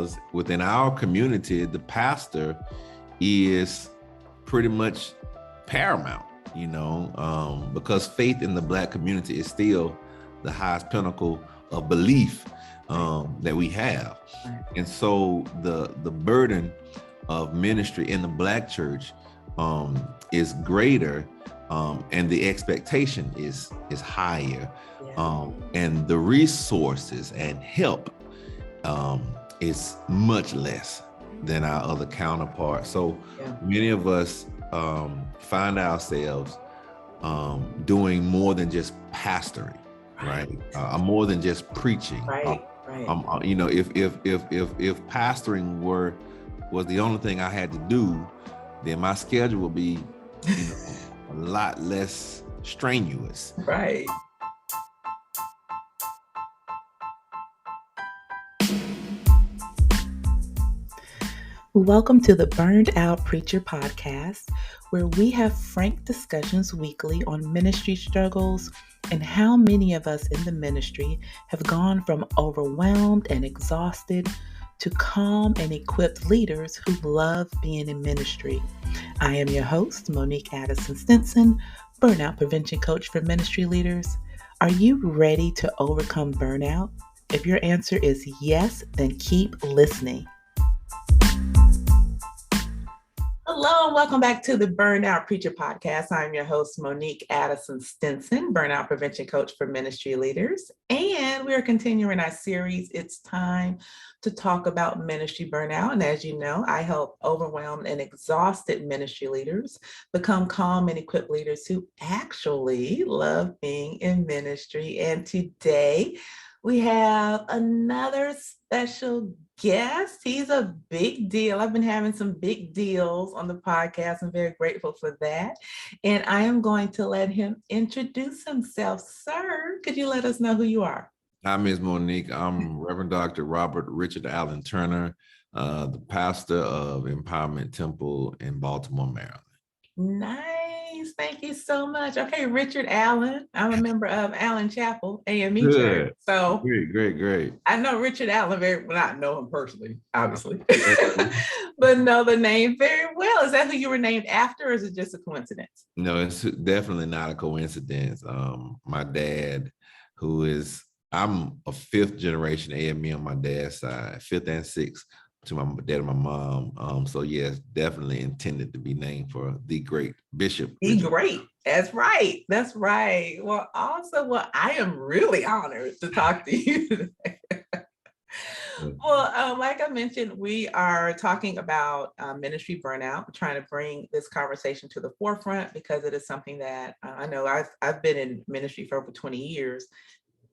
because within our community, the pastor is pretty much paramount, because faith in the Black community is still the highest pinnacle of belief that we have. And so the burden of ministry in the Black church is greater, and the expectation is higher, and the resources and help is much less than our other counterparts. So many of us find ourselves doing more than just pastoring, right? More than just preaching. Right. If pastoring was the only thing I had to do, then my schedule would be a lot less strenuous. Right. Welcome to the Burned Out Preacher podcast, where we have frank discussions weekly on ministry struggles and how many of us in the ministry have gone from overwhelmed and exhausted to calm and equipped leaders who love being in ministry. I am your host, Monique Addison-Stinson, burnout prevention coach for ministry leaders. Are you ready to overcome burnout? If your answer is yes, then keep listening. Hello, and welcome back to the Burnout Preacher podcast. I'm your host, Monique Addison-Stinson, burnout prevention coach for ministry leaders. And we are continuing our series, It's Time to Talk About Ministry Burnout. And as you know, I help overwhelmed and exhausted ministry leaders become calm and equipped leaders who actually love being in ministry. And today we have another special guest. He's a big deal. I've been having some big deals on the podcast. I'm very grateful for that. And I am going to let him introduce himself. Sir, could you let us know who you are? Hi, Ms. Monique. I'm Reverend Dr. Robert Richard Allen Turner, the pastor of Empowerment Temple in Baltimore, Maryland. Nice. Thank you so much. Okay, Richard Allen. I'm a member of Allen Chapel, AME Church. So Great. I know Richard Allen very well. Not know him personally, obviously, but know the name very well. Is that who you were named after, or is it just a coincidence? No, it's definitely not a coincidence. My dad, I'm a fifth generation AME on my dad's side, fifth and sixth to my dad and my mom. So yes, definitely intended to be named for the great Bishop. The great. That's right. Well, I am really honored to talk to you today. Well, like I mentioned, we are talking about ministry burnout. We're trying to bring this conversation to the forefront because it is something that I know I've been in ministry for over 20 years.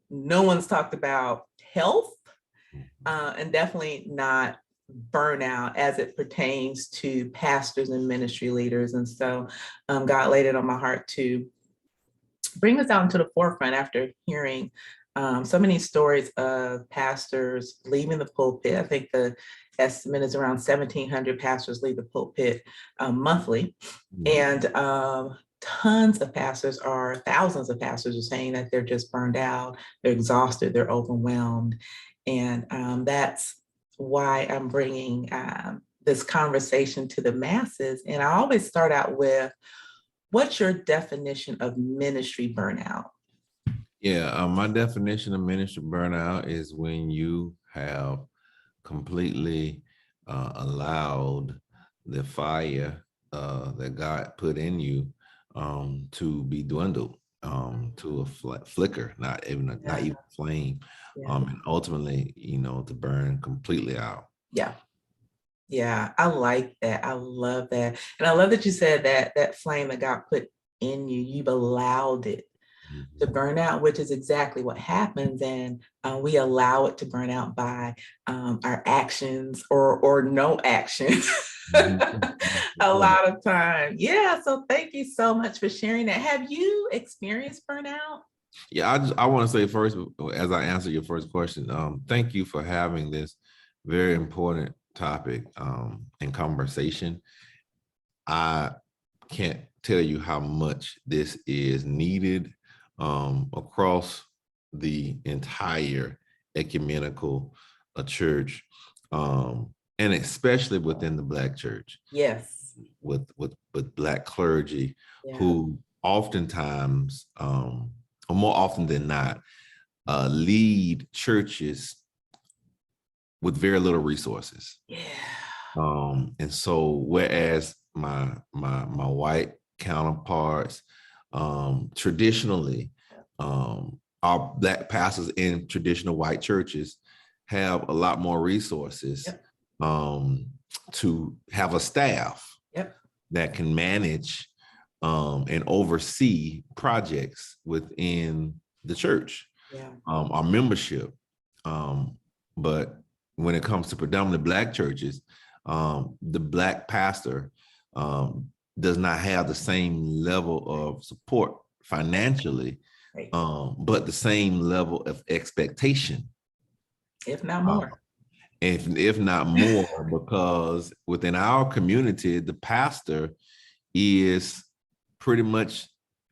No one's talked about health and definitely not burnout as it pertains to pastors and ministry leaders. And so God laid it on my heart to bring this out into the forefront after hearing so many stories of pastors leaving the pulpit. I think the estimate is around 1,700 pastors leave the pulpit monthly. And thousands of pastors are saying that they're just burned out, they're exhausted, they're overwhelmed. And that's why I'm bringing this conversation to the masses. And I always start out with, what's your definition of ministry burnout? Yeah, my definition of ministry burnout is when you have completely allowed the fire that God put in you to be dwindled to a flicker, not even a flame, and ultimately, to burn completely out. Yeah, I like that. I love that. And I love that you said that flame that God put in you, you've allowed it to burn out, which is exactly what happens. And we allow it to burn out by our actions or no action a lot of time. Yeah. So thank you so much for sharing that. Have you experienced burnout? Yeah, I want to say first, as I answer your first question, thank you for having this very important topic and conversation. I can't tell you how much this is needed across the entire ecumenical church. and especially within the Black church, Yes. with Black clergy, Yeah. who oftentimes, or more often than not, lead churches with very little resources. Yeah. And so whereas my white counterparts, traditionally, our Black pastors in traditional white churches have a lot more resources, Yep. to have a staff Yep. that can manage and oversee projects within the church, Yeah. our membership. But when it comes to predominantly Black churches, the Black pastor does not have the same level of support financially, Right. but the same level of expectation, If not more. if not more, because within our community, the pastor is pretty much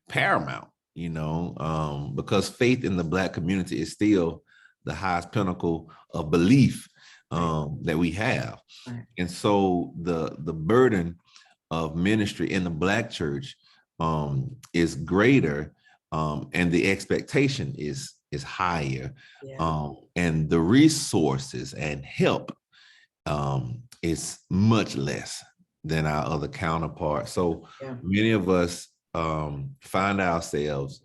paramount, because faith in the Black community is still the highest pinnacle of belief that we have. Right. And so the burden of ministry in the Black church is greater, and the expectation is higher, Yeah. and the resources and help is much less than our other counterparts. So Yeah. many of us find ourselves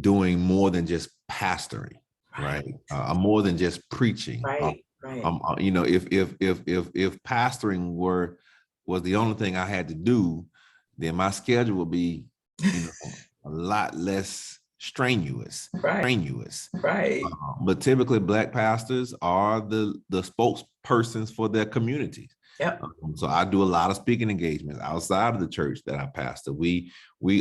doing more than just pastoring, right? More than just preaching. Right. Right. If pastoring was the only thing I had to do, then my schedule would be, a lot less strenuous. Right. Right. But typically, Black pastors are the spokespersons for their communities. Yep. So I do a lot of speaking engagements outside of the church that I pastor. We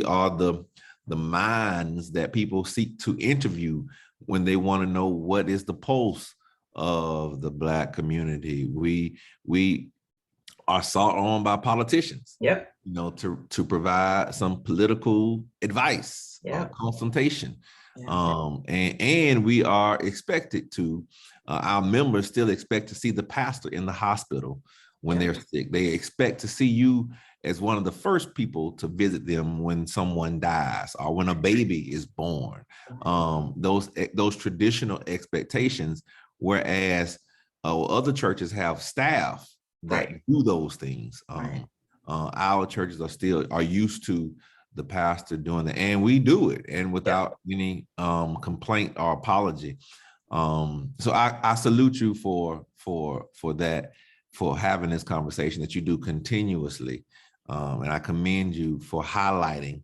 are the minds that people seek to interview when they want to know what is the pulse of the Black community. We are sought on by politicians. Yep. To provide some political advice, yep. consultation. Yeah. And we are expected to, our members still expect to see the pastor in the hospital when they're sick. They expect to see you as one of the first people to visit them when someone dies or when a baby is born. Those traditional expectations, whereas other churches have staff that do those things. Our churches are used to the pastor doing that, and we do it, and without any complaint or apology. So I salute you for that, for having this conversation that you do continuously, and I commend you for highlighting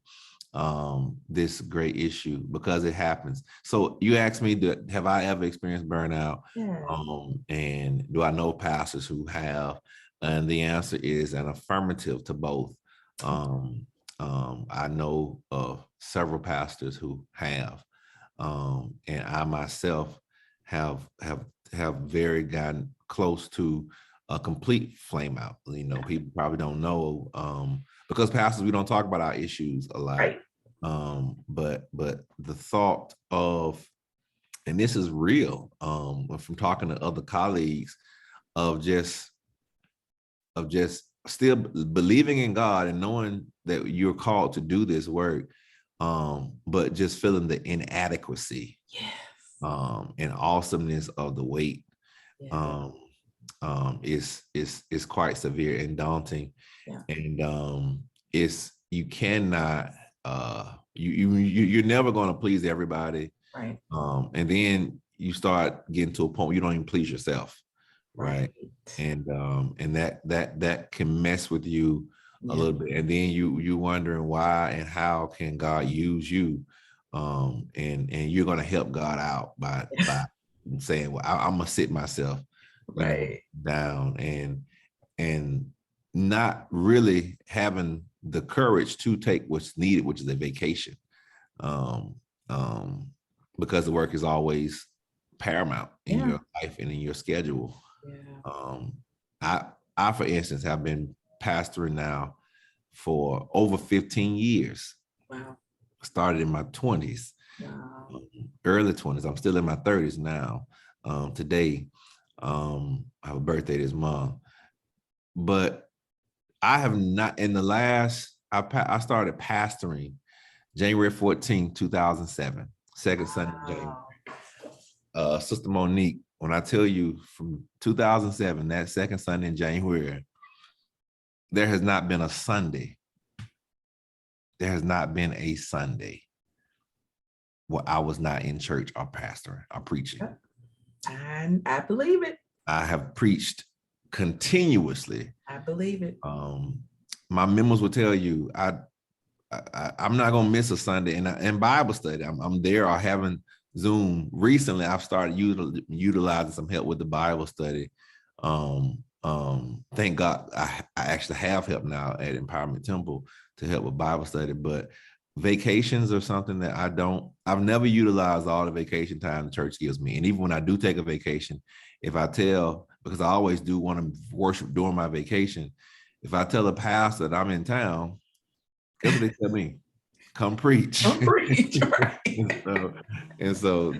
this great issue, because it happens. So you asked me, have I ever experienced burnout? And do I know pastors who have? And the answer is an affirmative to both. I know of several pastors who have, and I myself have very gotten close to a complete flame out. People probably don't know, because pastors, we don't talk about our issues a lot. But the thought of, and this is real, from talking to other colleagues, of just still believing in God and knowing that you're called to do this work, but just feeling the inadequacy and awesomeness of the weight is quite severe and daunting. And you cannot, you're never going to please everybody. And then you start getting to a point where you don't even please yourself. Right. And that can mess with you a little bit. And then you wondering why and how can God use you? And you're going to help God out by saying, well, I'm going to sit myself down, and not really having the courage to take what's needed, which is a vacation. Because the work is always paramount in your life and in your schedule. I, for instance, have been pastoring now for over 15 years. Started in my 20s, early 20s. I'm still in my 30s now, today. I have a birthday this month, but I have not in the last. I started pastoring January 14th, 2007, second Sunday in January. Sister Monique, when I tell you from 2007, that second Sunday in January, there has not been a Sunday. There has not been a Sunday where I was not in church or pastoring or preaching. I believe it. I have preached continuously. I believe it. My members will tell you, I'm not gonna miss a Sunday and Bible study. I'm there or having Zoom. Recently, I've started utilizing some help with the Bible study. Thank God I actually have help now at Empowerment Temple to help with Bible study, but vacations are something that I've never utilized all the vacation time the church gives me. And even when I do take a vacation, because I always do want to worship during my vacation, if I tell a pastor that I'm in town, guess what they tell me? Come preach. Come preach, right. and so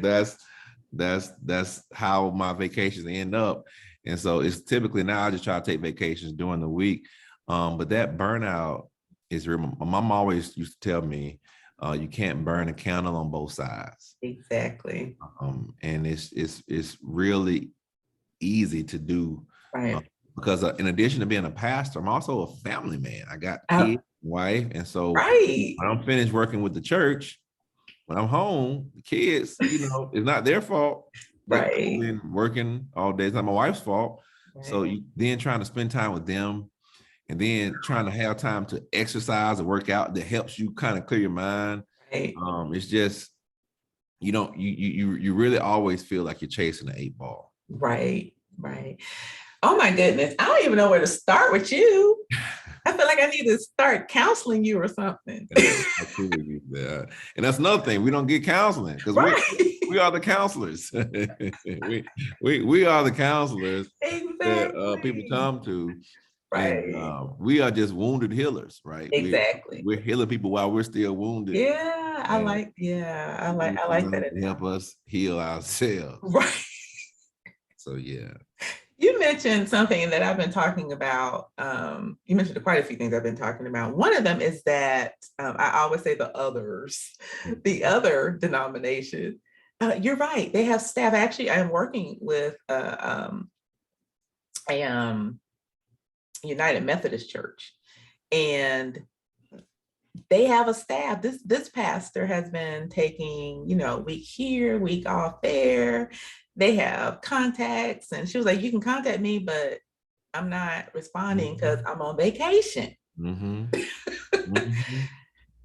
that's how my vacations end up. And so it's typically now I just try to take vacations during the week. But that burnout is real. My mom always used to tell me, you can't burn a candle on both sides. Exactly. And it's really easy to do. Right. Because in addition to being a pastor, I'm also a family man. I got kids, wife. And so right. when I'm finished working with the church, when I'm home, the kids, it's not their fault. They've been working all day. It's not my wife's fault. Right. So then trying to spend time with them and then trying to have time to exercise and work out that helps you kind of clear your mind. Right. It's just, you really always feel like you're chasing an 8 ball. Right. Right. Oh my goodness. I don't even know where to start with you. I feel like I need to start counseling you or something. And that's another thing. We don't get counseling because we are the counselors. we are the counselors that people come to. Right. And, we are just wounded healers, right? Exactly. We're healing people while we're still wounded. Yeah, I like that. To help us heal ourselves. Right. So yeah. You mentioned something that I've been talking about. You mentioned quite a few things I've been talking about. One of them is that I always say the other denomination. You're right. They have staff. Actually, I'm working with United Methodist Church, and they have a staff. This pastor has been taking, week here, week off there. They have contacts, and she was like, you can contact me, but I'm not responding because I'm on vacation. Mm-hmm. Mm-hmm.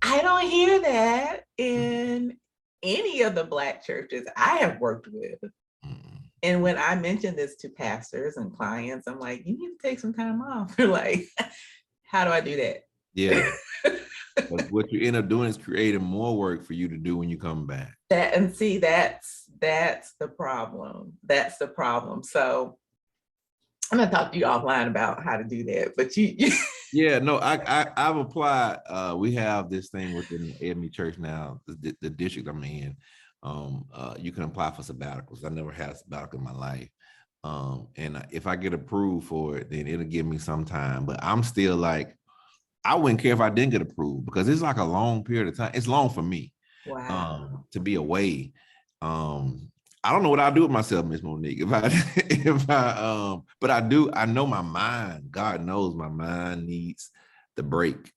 I don't hear that in any of the Black churches I have worked with. Mm-hmm. And when I mention this to pastors and clients, I'm like, you need to take some time off. They're like, how do I do that? Yeah. But what you end up doing is creating more work for you to do when you come back. That's the problem. That's the problem. So I'm gonna talk to you offline about how to do that. But you Yeah, no, I've applied. We have this thing within the AME Church now, the district I'm in. You can apply for sabbaticals. I never had a sabbatical in my life. And if I get approved for it, then it'll give me some time. But I'm still like, I wouldn't care if I didn't get approved because it's like a long period of time. It's long for me. Wow. To be away. I don't know what I'll do with myself, Miss Monique. But I know my mind, God knows my mind needs the break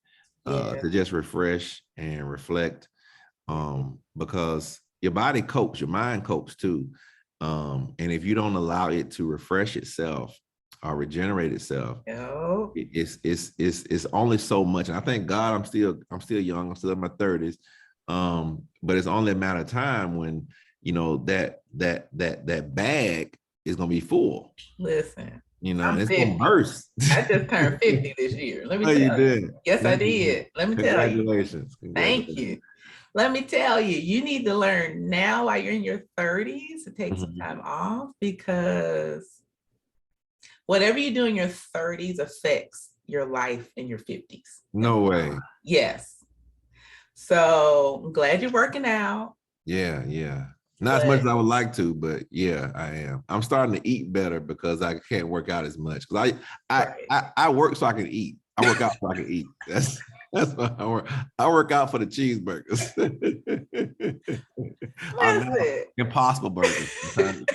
to just refresh and reflect. Because your body copes, your mind copes too. And if you don't allow it to refresh itself or regenerate itself, it's only so much. And I thank God I'm still young, I'm still in my 30s. But it's only a matter of time when that bag is gonna be full. Listen, it's gonna burst. I just turned 50 this year. Let me tell you. Did. Yes, I did. Let me tell you. Congratulations. Thank you. Let me tell you, you need to learn now while you're in your 30s to take some time off, because whatever you do in your 30s affects your life in your 50s. No way. Yes. So I'm glad you're working out. Yeah. Not as much as I would like to, but yeah, I am. I'm starting to eat better because I can't work out as much. Because I work so I can eat. I work out so I can eat. That's what I work. I work out for the cheeseburgers. Are now Impossible Burgers. Listen,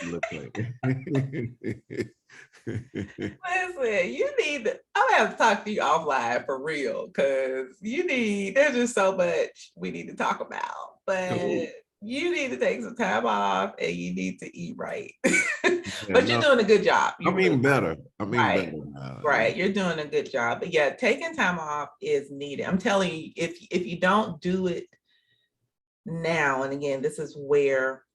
you need to, I'm gonna have to talk to you offline for real, because there's just so much we need to talk about. But cool. You need to take some time off and you need to eat right. But you're doing a good job. I'm eating better. I'm eating better now. Right. You're doing a good job. But yeah, taking time off is needed. I'm telling you, if you don't do it now, and again, this is where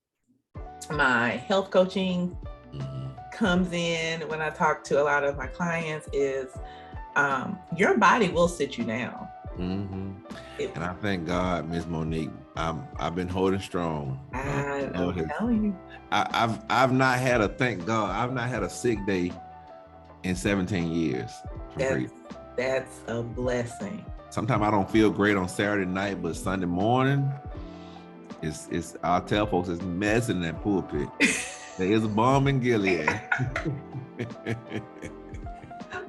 my health coaching comes in when I talk to a lot of my clients, is your body will sit you down. And I thank God, Ms. Monique, I've been holding strong. I'm telling you. I've not had a sick day in 17 years. That's a blessing. Sometimes I don't feel great on Saturday night, but Sunday morning, it's I'll tell folks it's mess in that pulpit. There is a bomb in Gilead.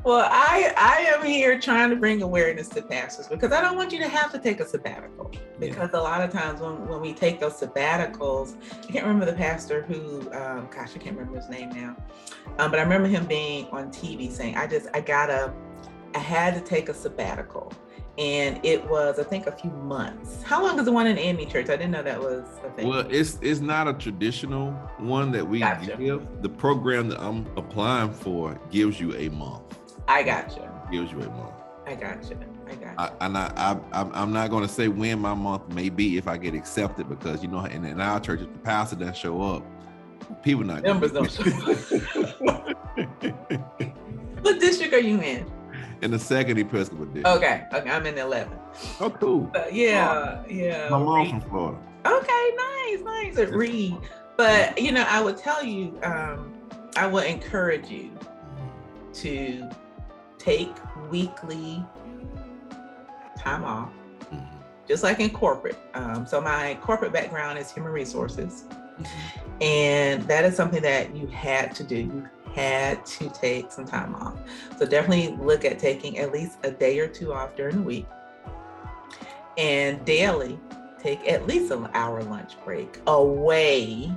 Well, I am here trying to bring awareness to pastors, because I don't want you to have to take a sabbatical. Because a lot of times when we take those sabbaticals, I can't remember the pastor who, I can't remember his name now. But I remember him being on TV saying, I had to take a sabbatical. And it was, I think, a few months. How long is the one in Amy Church? I didn't know that was a thing. Well, it's not a traditional one that we give. The program that I'm applying for gives you a month. I got you. Gives you a month. I got you. I'm not going to say when my month may be if I get accepted, because in our church, if the pastor doesn't show up, people not. Members don't show up. What district are you in? In the 2nd Episcopal district. Okay, I'm in the 11th. Oh, cool. Yeah. My mom's from Florida. Okay, nice. At Reed. But I would tell you, I would encourage you to take weekly time off, just like in corporate. So my corporate background is human resources, and that is something that you had to do. You had to take some time off. So definitely look at taking at least a day or two off during the week, and daily take at least an hour lunch break away.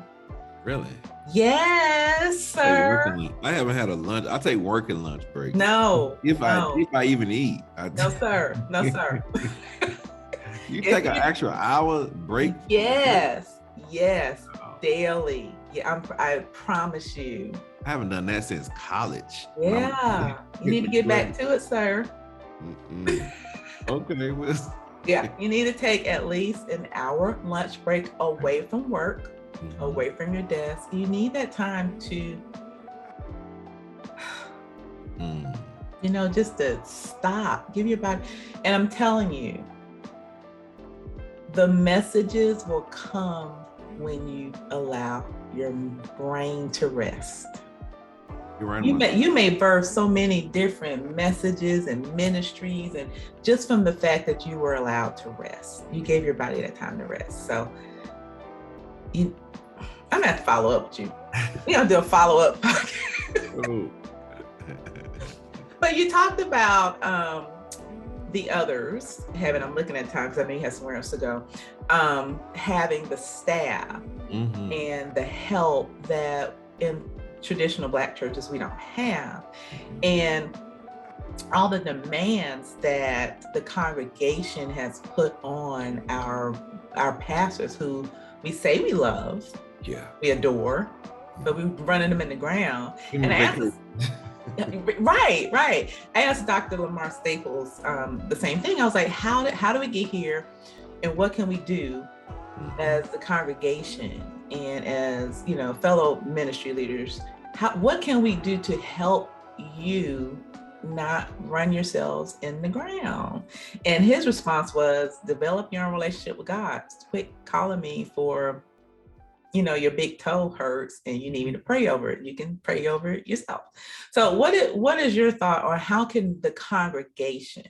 Really? Yes, sir. I haven't had a lunch. I take working lunch breaks. No. If I even eat. No, sir. You take an actual hour break? Yes. Daily. Yeah, I promise you. I haven't done that since college. Yeah. You need to get back to it, sir. Okay. Yeah, you need to take at least an hour lunch break away from work, away from your desk. You need that time to, just to stop, give your body. And I'm telling you, the messages will come when you allow your brain to rest. You may birth so many different messages and ministries, and just from the fact that you were allowed to rest, you gave your body that time to rest. So I'm gonna have to follow up with you. We're gonna do a follow-up podcast. But you talked about the others having, I'm looking at time because I know you have somewhere else to go, having the staff and the help that in traditional Black churches we don't have, and all the demands that the congregation has put on our pastors, who we say we love, we adore, but we're running them in the ground. And I asked, right. I asked Dr. Lamar Staples the same thing. I was like, how do we get here, and what can we do as the congregation and as fellow ministry leaders? What can we do to help you not run yourselves in the ground? And his response was, develop your own relationship with God. Quit calling me for, your big toe hurts and you need me to pray over it. You can pray over it yourself. So what is your thought, or how can the congregation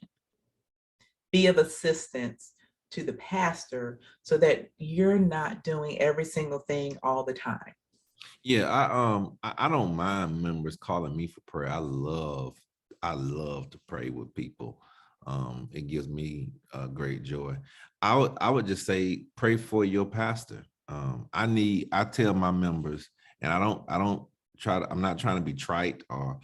be of assistance to the pastor so that you're not doing every single thing all the time? Yeah, I don't mind members calling me for prayer. I love to pray with people. It gives me great joy. I would just say pray for your pastor. I tell my members, and I'm not trying to be trite or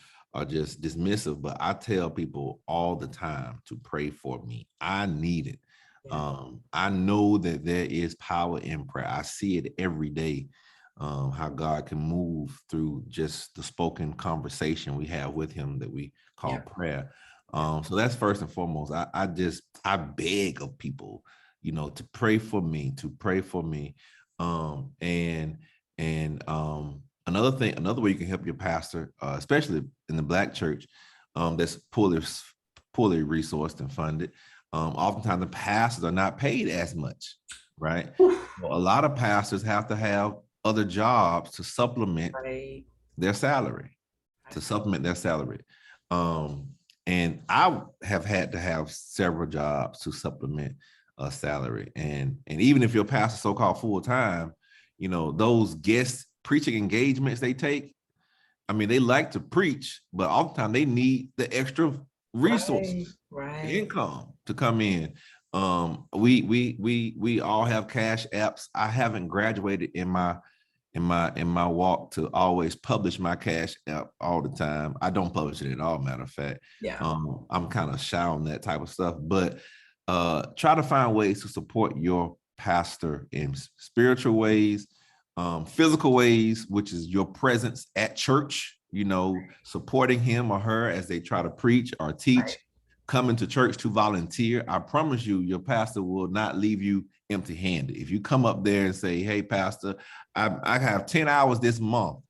just dismissive, but I tell people all the time to pray for me. I need it. Yeah. I know that there is power in prayer. I see it every day, how God can move through just the spoken conversation we have with him that we call prayer. So that's first and foremost. I beg of people, to pray for me, another way you can help your pastor, especially in the Black church, that's poorly resourced and funded. Oftentimes the pastors are not paid as much, right? Well, a lot of pastors have to have other jobs to supplement Right. their salary, and I have had to have several jobs to supplement a salary. And even if your pastor so-called full-time, those guest preaching engagements they take, I mean, they like to preach, but oftentimes they need the extra resources, Right. income to come in. We all have cash apps. I haven't graduated in my walk to always publish my cash app all the time. I don't publish it at all, matter of fact. Yeah. I'm kind of shy on that type of stuff, but try to find ways to support your pastor in spiritual ways, physical ways, which is your presence at church, supporting him or her as they try to preach or teach. Right. Coming to church to volunteer. I promise you, your pastor will not leave you empty-handed. If you come up there and say, hey, pastor, I have 10 hours this month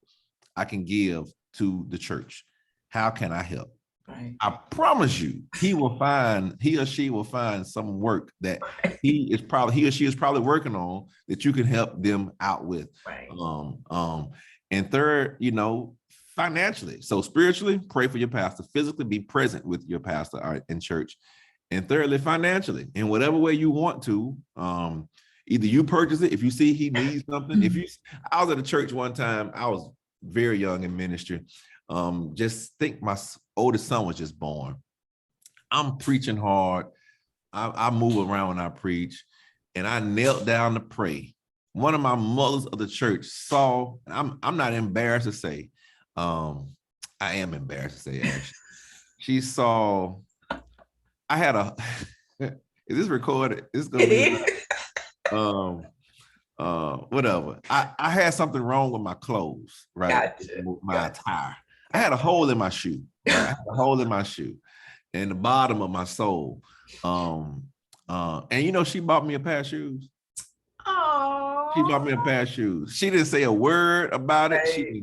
I can give to the church. How can I help? Right. I promise you, he or she will find some work that he or she is probably working on that you can help them out with. Right. And third, financially. So spiritually, pray for your pastor. Physically, be present with your pastor in church. And thirdly, financially, in whatever way you want to. Either you purchase it if you see he needs something. I was at a church one time. I was very young in ministry. Just think my oldest son was just born. I'm preaching hard. I move around when I preach, and I knelt down to pray. One of my mothers of the church saw, and I'm not embarrassed to say, I am embarrassed to say, actually, she saw, I had a, is this recorded? It's gonna be, whatever. I had something wrong with my clothes, right? Gotcha. My attire. I had a hole in my shoe. Right? I had a hole in my shoe, in the bottom of my sole. And she bought me a pair of shoes. Oh. She bought me a pair of shoes. She didn't say a word about it. Right.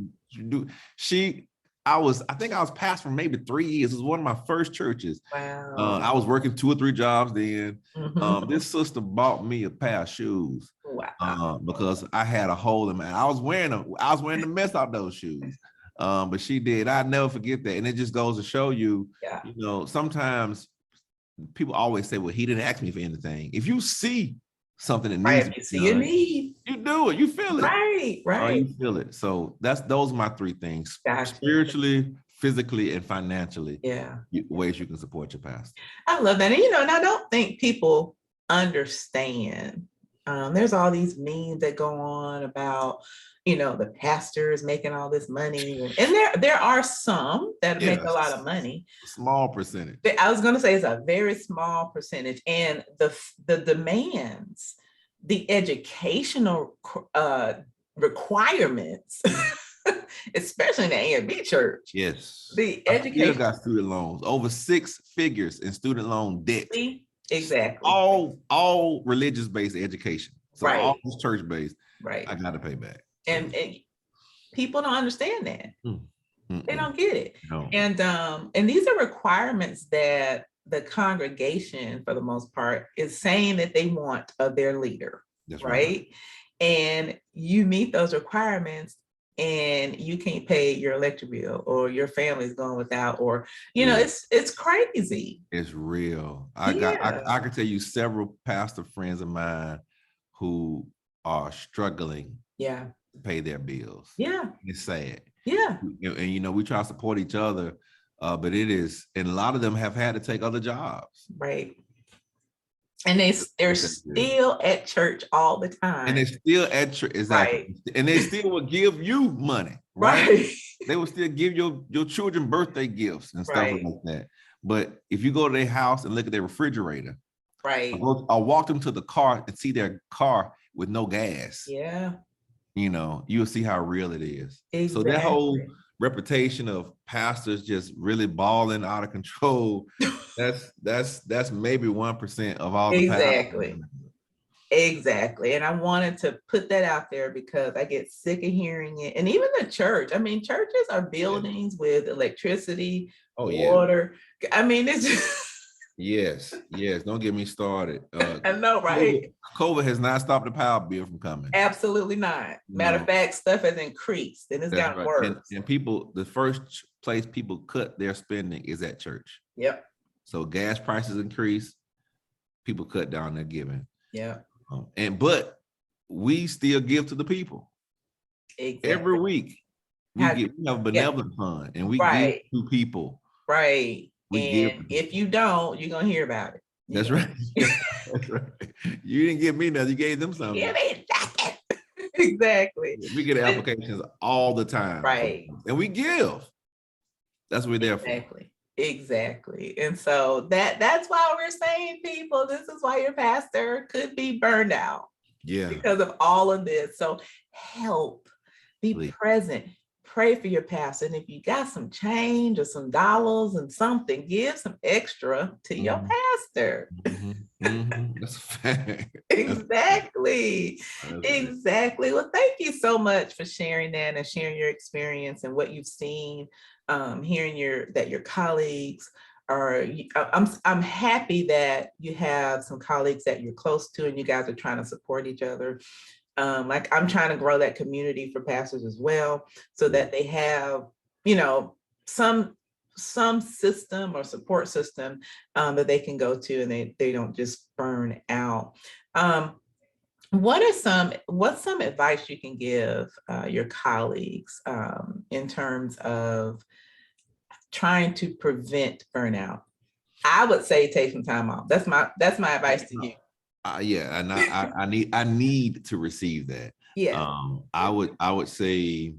I think I was pastored for maybe 3 years. It was one of my first churches. Wow. I was working 2 or 3 jobs then. Mm-hmm. This sister bought me a pair of shoes. Wow. Because I had a hole in I was wearing the mess out those shoes. But she did. I'd never forget that. And it just goes to show you, sometimes people always say, well, he didn't ask me for anything. If you see something that needs to be see a need, you do it. You feel it. Right. You feel it. So those are my 3 things: spiritually, physically, and financially. Yeah. Ways you can support your pastor. I love that. And and I don't think people understand. There's all these memes that go on about, the pastors making all this money, and there are some that make a lot of money. Small percentage. I was going to say it's a very small percentage, and the demands, the educational requirements, especially in the A&B church. Yes. The education got student loans, over 6 figures in student loan debt. Exactly. All religious-based education. So all church-based. Right. I got to pay back. And people don't understand that. They don't get it. No. And these are requirements that the congregation, for the most part, is saying that they want of their leader. That's right. And you meet those requirements, and you can't pay your electric bill, or your family's going without, or Yeah. it's crazy. It's real. Yeah. I can tell you several pastor friends of mine who are struggling Yeah. to pay their bills. Yeah. It's sad. Yeah. And we try to support each other, but it is, and a lot of them have had to take other jobs. Right. And they're still at church all the time. And they're still at church, exactly. Right. And they still will give you money, right? Right. They will still give your children birthday gifts and stuff Right. like that. But if you go to their house and look at their refrigerator, Right. I'll walk them to the car and see their car with no gas. Yeah. You'll see how real it is. Exactly. So that whole reputation of pastors just really balling out of control, that's maybe 1% of all the Exactly. pastors. Exactly. And I wanted to put that out there because I get sick of hearing it. And even the church, I mean, churches are buildings with electricity, water. Yeah. I mean, it's just Yes. Don't get me started. I know, right? COVID has not stopped the power bill from coming. Absolutely not. Matter of fact, stuff has increased and it's gotten worse. And people, the first place people cut their spending is at church. Yep. So gas prices increase, people cut down their giving. Yeah. But we still give to the people. Exactly. Every week we have a benevolent fund, and we give to people. Right. And if you don't, you're gonna hear about it. That's right. That's right. You didn't give me nothing, you gave them something. Give me nothing. Exactly. We get applications all the time. Right. And we give. That's what we're there for. Exactly. And so that's why we're saying, people, this is why your pastor could be burned out. Yeah. Because of all of this. So help, be present, pray for your pastor. And if you got some change or some dollars and something, give some extra to your pastor. That's a fact. Exactly. Exactly. Well, thank you so much for sharing that and sharing your experience and what you've seen. Hearing that your colleagues are, I'm happy that you have some colleagues that you're close to and you guys are trying to support each other. Like I'm trying to grow that community for pastors as well, so that they have, some system or support system that they can go to and they don't just burn out. What's some advice you can give your colleagues in terms of trying to prevent burnout? I would say take some time off. That's my advice to you. Yeah, and I need to receive that. Yeah. I would say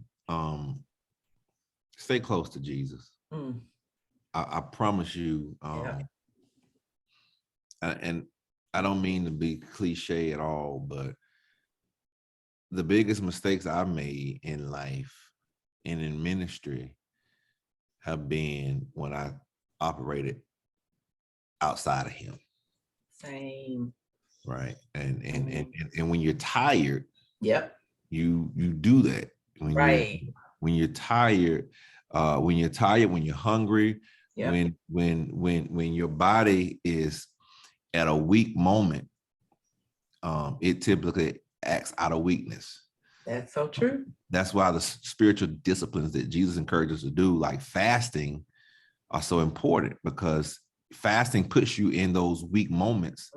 stay close to Jesus. I promise you. And I don't mean to be cliche at all, but the biggest mistakes I've made in life and in ministry have been when I operated outside of him. Same. Right. And when you're tired, yep, you do that. When you're tired, when you're hungry, yep, when your body is at a weak moment, it typically acts out of weakness. That's so true. That's why the spiritual disciplines that Jesus encourages us to do, like fasting, are so important, because fasting puts you in those weak moments.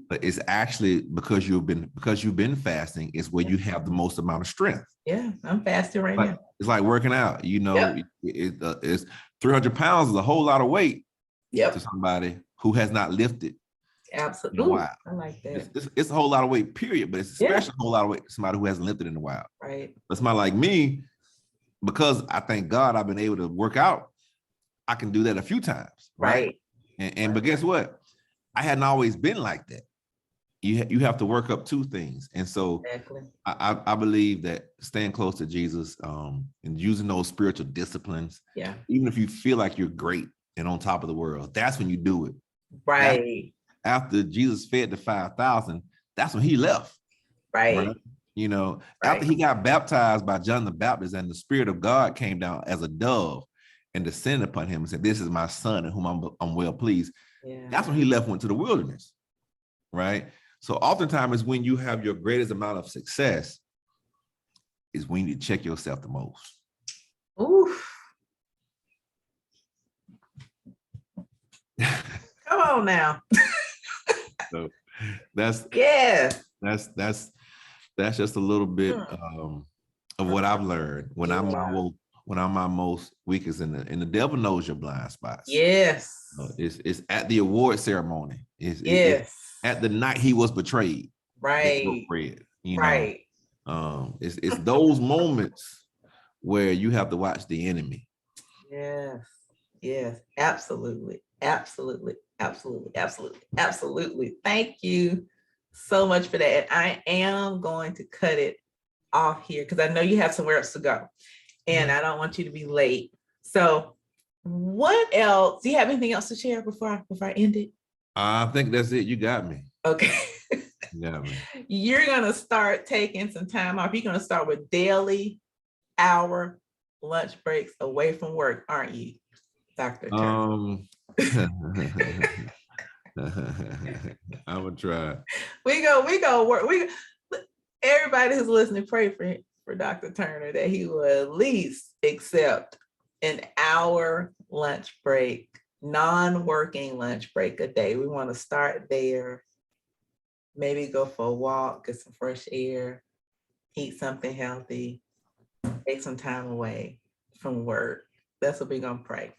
But it's actually because you've been fasting is where you have the most amount of strength. Yeah, I'm fasting right now. It's like working out. Yep. It's 300 pounds is a whole lot of weight. Yep. To somebody who has not lifted. Absolutely. In a while. I like that. It's a whole lot of weight, period. But it's especially a whole lot of weight to somebody who hasn't lifted in a while. Right. But somebody like me, because I thank God I've been able to work out, I can do that a few times. Right. But guess what? I hadn't always been like that. You have to work up two things. And so exactly. I believe that staying close to Jesus and using those spiritual disciplines, even if you feel like you're great and on top of the world, that's when you do it. Right. After Jesus fed the 5,000, that's when he left. Right. After he got baptized by John the Baptist and the Spirit of God came down as a dove and descended upon him and said, "This is my son in whom I'm well pleased." Yeah. That's when he went to the wilderness. Right. So oftentimes when you have your greatest amount of success, is when you need to check yourself the most. Oof. Come on now. So that's just a little bit of what I've learned when I'm my most weakest, and the devil knows your blind spots. Yes. It's at the award ceremony. It's at the night he was betrayed. Right. Right. It's those moments where you have to watch the enemy. Yes. Yes. Absolutely. Absolutely. Absolutely. Absolutely. Absolutely. Thank you so much for that. And I am going to cut it off here because I know you have somewhere else to go and I don't want you to be late. So what else? Do you have anything else to share before I end it? I think that's it. You got me. Okay. You got me. You're going to start taking some time off. You're going to start with daily hour lunch breaks away from work, aren't you, Dr. Turner? I would try. We go work. Everybody who's listening, pray for Dr. Turner that he will at least accept an hour lunch break, non-working lunch break a day. We want to start there. Maybe go for a walk, get some fresh air, eat something healthy, take some time away from work. That's what we're gonna pray.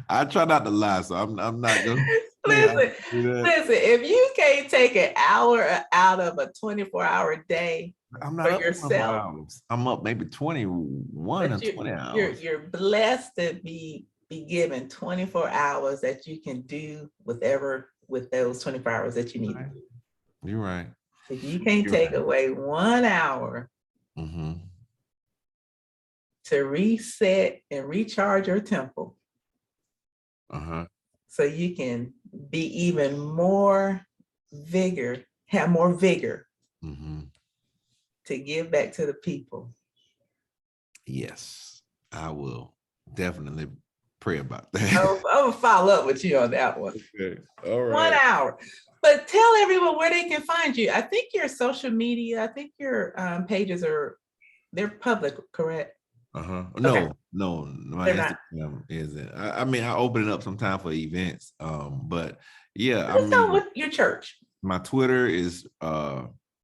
I try not to lie, so I'm not gonna listen, if you can't take an hour out of a 24-hour day I'm not for up yourself, hours. I'm up maybe 21 or 20 hours. You're blessed to be given 24 hours that you can do with those 24 hours that you need to do. You're right. If you can't take away 1 hour to reset and recharge your temple, so you can be even more have more vigor to give back to the people. Yes, I will definitely pray about that. I'll follow up with you on that one. Okay. All right. 1 hour. But tell everyone where they can find you. I think your social media, I think your pages they're public, correct? No, my Instagram isn't. I mean, I open it up sometime for events. But yeah, with your church. My Twitter is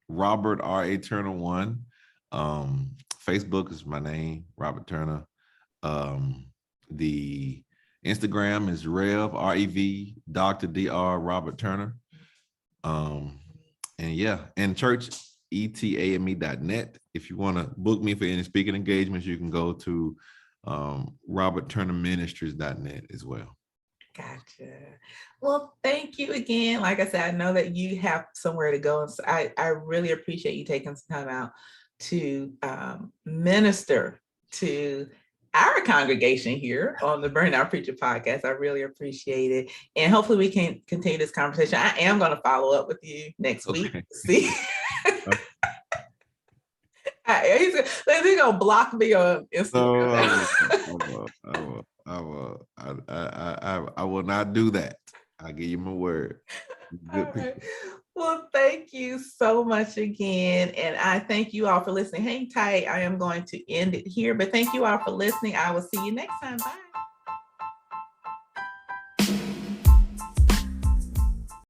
Robert R.A. Turner 1. Facebook is my name, Robert Turner. The Instagram is Rev REV Dr. Dr. Robert Turner. And church etame.net. If you want to book me for any speaking engagements, you can go to robertturnerministries.net as well. Gotcha. Well, thank you again. Like I said, I know that you have somewhere to go. And so I really appreciate you taking some time out to minister to our congregation here on the Burnout Preacher podcast. I really appreciate it. And hopefully we can continue this conversation. I am going to follow up with you next week. See? He's going to block me on Instagram. I will not do that. I'll give you my word. Right. Well, thank you so much again. And I thank you all for listening. Hang tight. I am going to end it here, but thank you all for listening. I will see you next time. Bye.